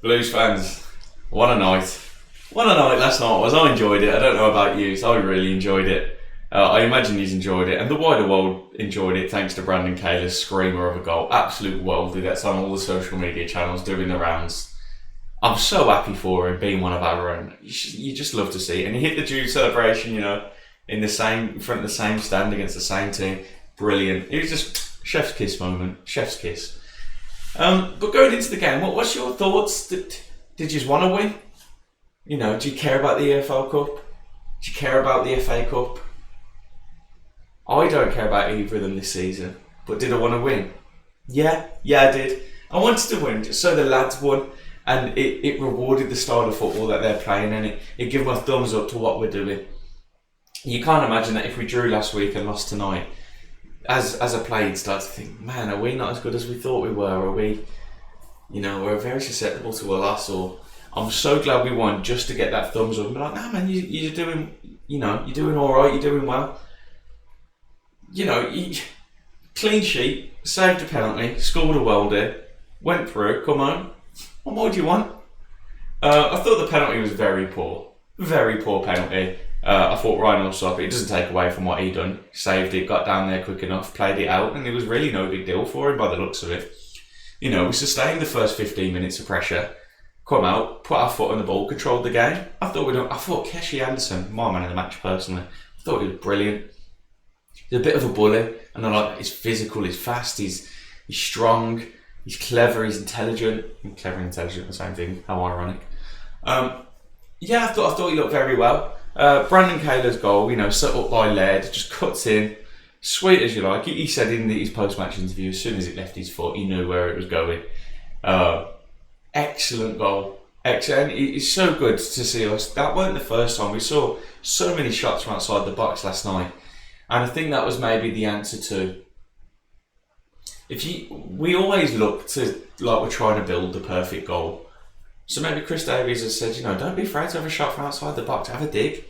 Blues fans, what a night. What a night last night was. I enjoyed it. I don't know about you, so I really enjoyed it. I imagine he's enjoyed it, and the wider world enjoyed it thanks to Brandon Kheilaa's screamer of a goal. Absolute worldly. That's on all the social media channels doing the rounds. I'm so happy for him being one of our own. You just love to see it. And he hit the due celebration, in front of the same stand against the same team. Brilliant. It was just chef's kiss moment. Chef's kiss. But going into the game, what's your thoughts? Did you just want to win? Do you care about the EFL Cup? Do you care about the FA Cup? I don't care about either of them this season. But did I want to win? Yeah, I did. I wanted to win just so the lads won. And it rewarded the style of football that they're playing, and it gave them a thumbs up to what we're doing. You can't imagine that if we drew last week and lost tonight, as a player, you'd start to think, man, are we not as good as we thought we were? Are we, we're very susceptible to a loss? Or I'm so glad we won just to get that thumbs up and be like, nah, man, you're doing, you're doing all right, you're doing well. Clean sheet, saved a penalty, scored a worldie, went through, come on. What more do you want? I thought the penalty was very poor. Very poor penalty. I thought Ryan Allsop, it doesn't take away from what he done. Saved it, got down there quick enough, played it out, and it was really no big deal for him by the looks of it. We sustained the first 15 minutes of pressure, come out, put our foot on the ball, controlled the game. I thought Khelaaaa Anderson, my man of the match personally, I thought he was brilliant. He's a bit of a bully, and I like that he's physical, he's fast, he's strong. He's clever, he's intelligent. Clever and intelligent, the same thing. How ironic. I thought he looked very well. Brandon Kheilaa's goal, set up by Laird, just cuts in. Sweet as you like. He said in his post-match interview, as soon as it left his foot, he knew where it was going. Excellent goal. Excellent. It's so good to see us. That weren't the first time. We saw so many shots from outside the box last night. And I think that was maybe the answer to... we always look to like we're trying to build the perfect goal. So maybe Chris Davies has said, don't be afraid to have a shot from outside the box, have a dig.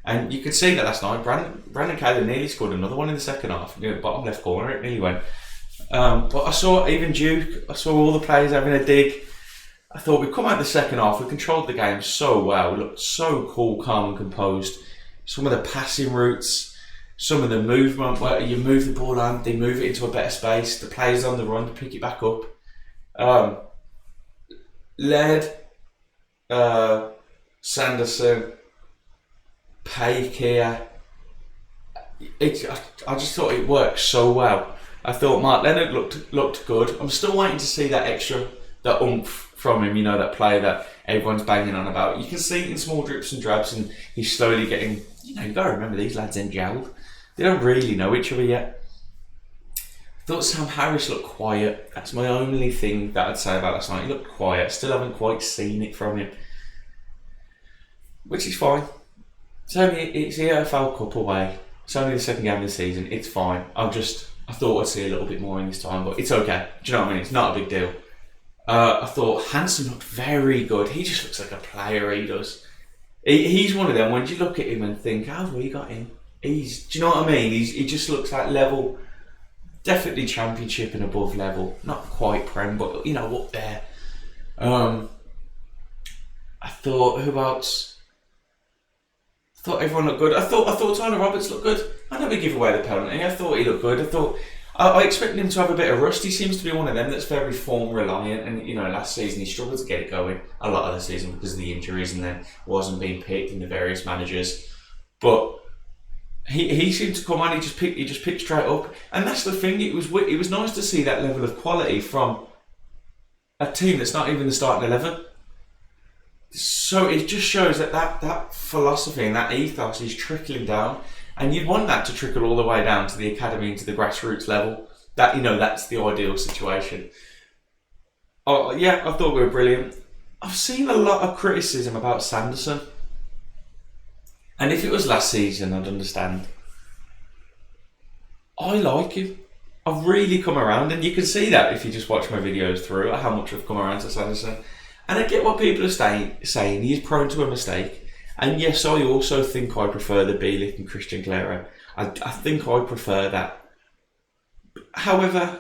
And you could see that last night. Brandon Kheilaaaa nearly scored another one in the second half. Bottom left corner, it nearly went. But I saw even Duke, I saw all the players having a dig. I thought we'd come out the second half, we controlled the game so well. We looked so cool, calm and composed. Some of the passing routes, some of the movement where you move the ball on, they move it into a better space. The players on the run to pick it back up. Laird, Sanderson, Pake here. I just thought it worked so well. I thought Mark Leonard looked good. I'm still waiting to see that oomph from him. That play that everyone's banging on about. You can see it in small drips and drabs, and he's slowly getting. You got to remember these lads ain't gelled. They don't really know each other yet. I thought Sam Harris looked quiet. That's my only thing that I'd say about last night. He looked quiet. Still haven't quite seen it from him. Which is fine. It's the EFL Cup away. It's only the second game of the season. It's fine. I thought I'd see a little bit more in this time, but it's okay. Do you know what I mean? It's not a big deal. I thought Hansen looked very good. He just looks like a player, he does. He's one of them, when you look at him and think, how have we got him? Do you know what I mean? He just looks like level, definitely championship and above level. Not quite Prem, but up there. I thought, who else? I thought everyone looked good. I thought Tyler Roberts looked good. I never give away the penalty. I thought he looked good. I expected him to have a bit of rust. He seems to be one of them that's very form reliant. And last season he struggled to get it going a lot of the season because of the injuries, and then wasn't being picked in the various managers. But he seemed to come on. He just picked straight up, and that's the thing. It was nice to see that level of quality from a team that's not even the starting 11. So it just shows that philosophy and that ethos is trickling down, and you'd want that to trickle all the way down to the academy and to the grassroots level. That's the ideal situation. Oh yeah, I thought we were brilliant. I've seen a lot of criticism about Sanderson. And if it was last season, I'd understand. I like him. I've really come around, and you can see that if you just watch my videos through, how much I've come around to Sanderson. And I get what people are saying. He is prone to a mistake. And yes, I also think I prefer the Bielik and Christian Khelaaaa. I think I prefer that. However,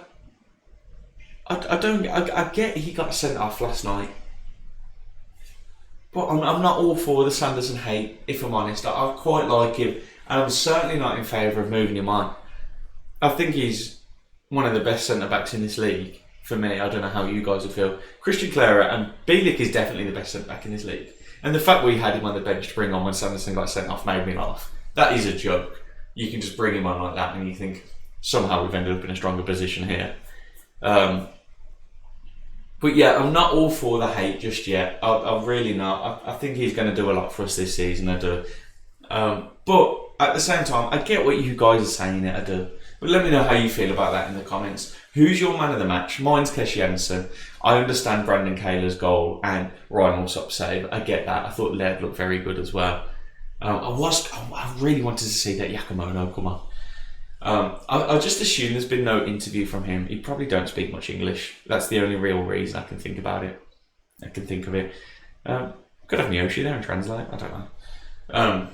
I get he got sent off last night. But I'm not all for the Sanderson hate, if I'm honest. I quite like him, and I'm certainly not in favour of moving him on. I think he's one of the best centre-backs in this league, for me. I don't know how you guys would feel. Christian Khelaaaa and Becc is definitely the best centre-back in this league. And the fact we had him on the bench to bring on when Sanderson got sent off made me laugh. That is a joke. You can just bring him on like that and you think, somehow we've ended up in a stronger position here. But yeah, I'm not all for the hate just yet. I'm really not. I think he's going to do a lot for us this season, I do. But at the same time, I get what you guys are saying, I do. But let me know how you feel about that in the comments. Who's your man of the match? Mine's Sanderson. I understand Brandon Kheilaa's goal and Ryan Allsop's save. I get that. I thought Lev looked very good as well. I really wanted to see that Giacomo come on. I just assume there's been no interview from him. He probably don't speak much English. That's the only real reason I can think about it. I can think of it. Could have Miyoshi there and translate. I don't know.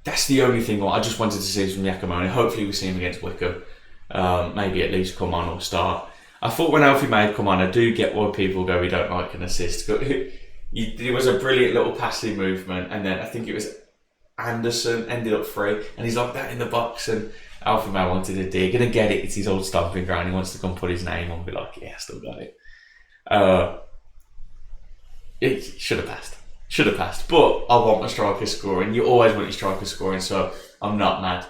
That's the only thing I just wanted to see from Giacomo. Hopefully we see him against Wickham. Maybe at least come on or start. I thought when Alfie May come on, I do get why people go, we don't like an assist. It was a brilliant little passing movement, and then I think it was Anderson ended up free, and he's like that in the box, and Alfie May wanted to dig, and I get it, it's his old stomping ground, he wants to come put his name on and be like, yeah, I still got it. It should have passed, but I want my striker scoring. You always want your striker scoring, so I'm not mad.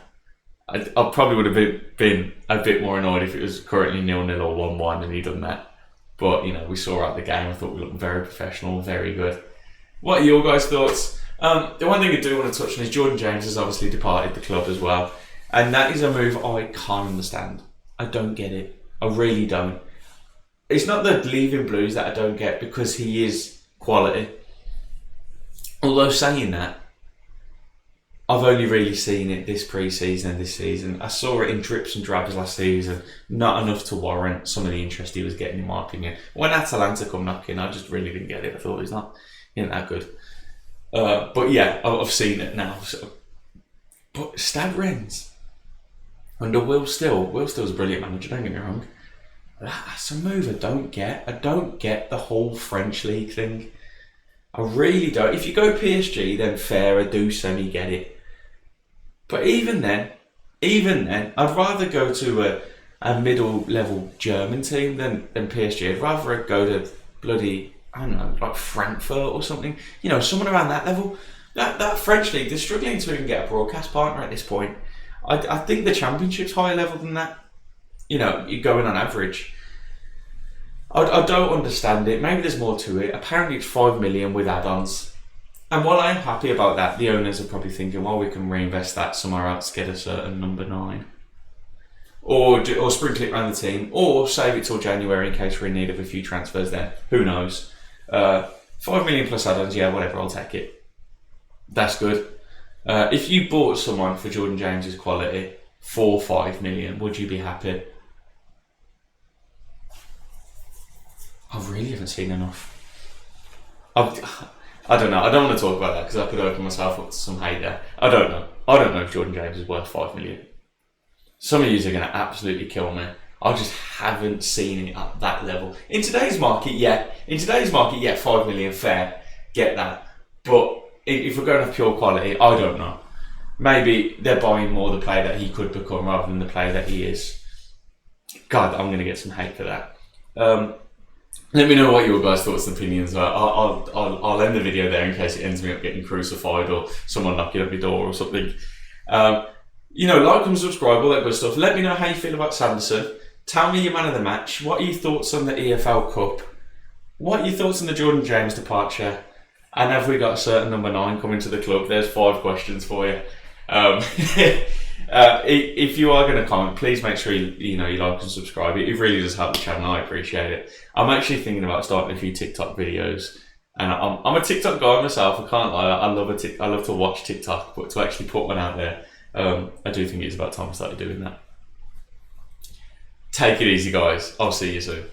I probably would have been a bit more annoyed if it was currently 0-0 or 1-1 and he'd done that. But, we saw out the game. I thought we looked very professional, very good. What are your guys' thoughts? The one thing I do want to touch on is Jordan James has obviously departed the club as well. And that is a move I can't understand. I don't get it. I really don't. It's not the leaving Blues that I don't get, because he is quality. Although saying that, I've only really seen it this pre-season and this season. I saw it in drips and drabs last season, not enough to warrant some of the interest he was getting, in my opinion. When Atalanta come knocking, I just really didn't get it. I thought he isn't that good. But yeah, I've seen it now. So. But Stad Rennes under Will Still. Will Still's a brilliant manager, don't get me wrong. That's a move I don't get. I don't get the whole French league thing. I really don't. If you go PSG, then fair, I do semi-get it. But even then, I'd rather go to a middle-level German team than PSG. I'd rather go to bloody, I don't know, like Frankfurt or something. Someone around that level. That French league, they're struggling to even get a broadcast partner at this point. I think the Championship's higher level than that. You're going on average. I don't understand it. Maybe there's more to it. Apparently it's 5 million with add-ons. And while I'm happy about that, the owners are probably thinking, well, we can reinvest that somewhere else, get a certain number 9. Or sprinkle it around the team. Or save it till January in case we're in need of a few transfers then. Who knows? 5 million plus add-ons, yeah, whatever, I'll take it. That's good. If you bought someone for Jordan James's quality for 5 million, would you be happy? I really haven't seen enough. I don't know. I don't want to talk about that because I could open myself up to some hate there. I don't know. I don't know if Jordan James is worth 5 million. Some of you are going to absolutely kill me. I just haven't seen it at that level. In today's market, yeah. 5 million, fair. Get that. But if we're going off pure quality, I don't know. Maybe they're buying more the player that he could become rather than the player that he is. God, I'm going to get some hate for that. Let me know what your guys' thoughts and opinions are. I'll end the video there in case it ends me up getting crucified or someone knocking at my door or something. Like and subscribe, all that good stuff. Let me know how you feel about Sanderson. Tell me your man of the match. What are your thoughts on the EFL Cup? What are your thoughts on the Jordan James departure? And have we got a certain number 9 coming to the club? There's 5 questions for you. If you are going to comment, please make sure you like and subscribe. It really does help the channel. I appreciate it. I'm actually thinking about starting a few TikTok videos, and I'm a TikTok guy myself. I can't lie. I love to watch TikTok, but to actually put one out there, I do think it's about time I started doing that. Take it easy, guys. I'll see you soon.